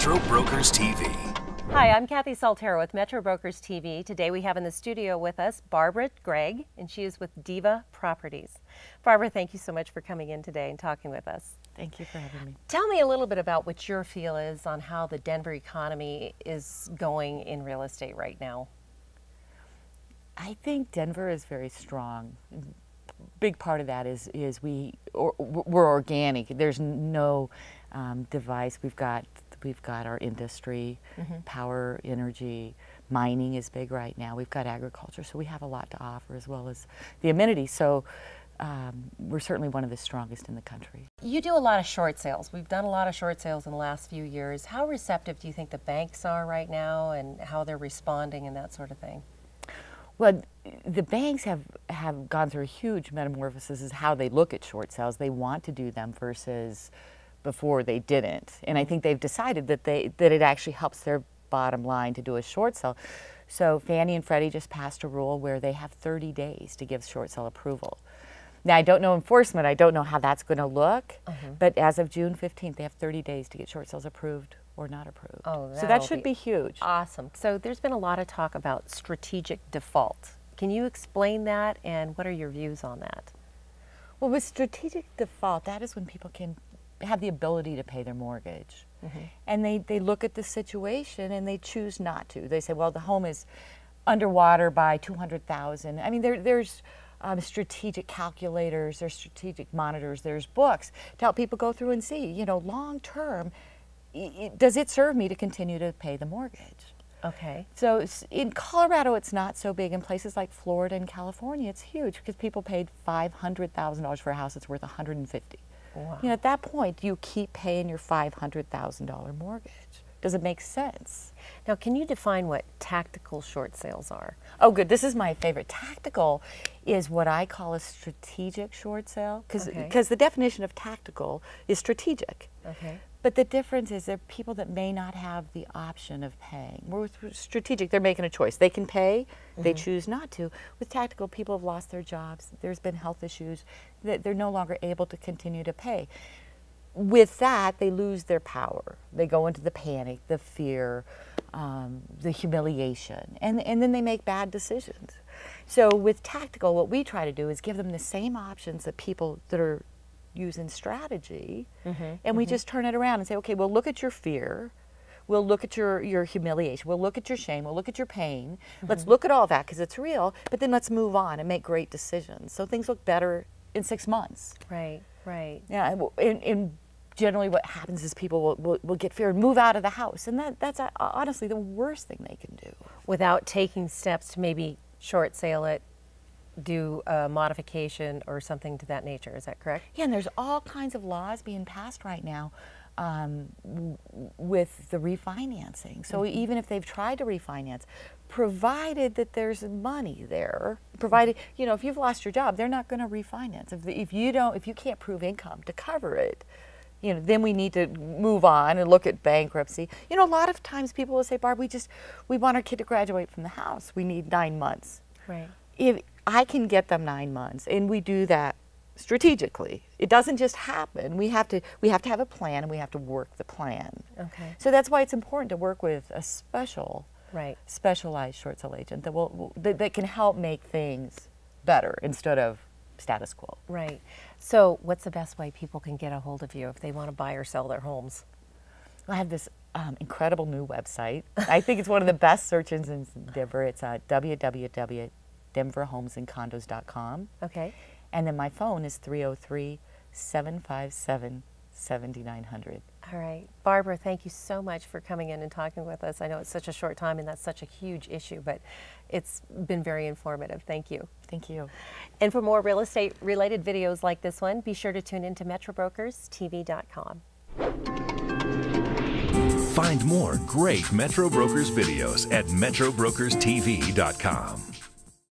Metro Brokers TV. Hi, I'm Kathy Saltero with Metro Brokers TV. Today we have in the studio with us Barbara Gregg, and she is with Diva Properties. Barbara, thank you so much for coming in today and talking with us. Thank you for having me. Tell me a little bit about what your feel is on how the Denver economy is going in real estate right now. I think Denver is very strong. Big part of that is we're organic. There's no device. We've got our industry, power, energy, mining is big right now. We've got agriculture, so we have a lot to offer as well as the amenities. So we're certainly one of the strongest in the country. You do a lot of short sales. We've done a lot of short sales in the last few years. How receptive do you think the banks are right now and how they're responding and that sort of thing? Well, the banks have gone through a huge metamorphosis as how they look at short sales. They want to do them versus before they didn't. And I think they've decided that it actually helps their bottom line to do a short sale. So Fannie and Freddie just passed a rule where they have 30 days to give short sale approval. Now, I don't know enforcement. I don't know how that's going to look. But as of June 15th, they have 30 days to get short sales approved or not approved. Oh, so that should be huge. Awesome. So there's been a lot of talk about strategic default. Can you explain that, and what are your views on that? Well, with strategic default, that is when people can have the ability to pay their mortgage. And they look at the situation and they choose not to. They say, well, the home is underwater by $200,000. I mean, there's strategic calculators, there's strategic monitors, there's books to help people go through and see, you know, long term, does it serve me to continue to pay the mortgage? Okay. So in Colorado, it's not so big. In places like Florida and California, it's huge because people paid $500,000 for a house that's worth $150,000. Wow. You know, at that point, you keep paying your $500,000 mortgage. Does it make sense? Now, can you define what tactical short sales are? Oh, good. This is my favorite. Tactical is what I call a strategic short sale because the definition of tactical is strategic. Okay. But the difference is there are people that may not have the option of paying. With strategic, they're making a choice. They can pay, they choose not to. With tactical, people have lost their jobs. There's been health issues that they're no longer able to continue to pay. With that, they lose their power. They go into the panic, the fear, the humiliation, and then they make bad decisions. So with tactical, what we try to do is give them the same options that people that are using strategy, and we just turn it around and say, okay, we'll look at your fear, we'll look at your humiliation, we'll look at your shame, we'll look at your pain, let's look at all that because it's real, but then let's move on and make great decisions. So things look better in 6 months. Right, right. Yeah, and generally what happens is people will get fear and move out of the house, and that's honestly the worst thing they can do. Without taking steps to maybe short sale it, do a modification or something to that nature, is that correct? Yeah, and there's all kinds of laws being passed right now with the refinancing. So even if they've tried to refinance, provided that there's money there, provided, you know, if you've lost your job, they're not going to refinance. If you can't prove income to cover it, you know, then we need to move on and look at bankruptcy. You know, a lot of times people will say, Barb, we want our kid to graduate from the house. We need 9 months. Right. If I can get them 9 months, and we do that strategically. It doesn't just happen. We have to have a plan, and we have to work the plan. Okay. So that's why it's important to work with a specialized short sale agent that can help make things better instead of status quo. Right. So what's the best way people can get a hold of you if they want to buy or sell their homes? I have this incredible new website. I think it's one of the best search engines in Denver. It's www.denverhomesandcondos.com. Okay. And then my phone is 303-757-7900. All right. Barbara, thank you so much for coming in and talking with us. I know it's such a short time and that's such a huge issue, but it's been very informative. Thank you. Thank you. And for more real estate related videos like this one, be sure to tune in to MetroBrokersTV.com. Find more great Metro Brokers videos at MetroBrokersTV.com.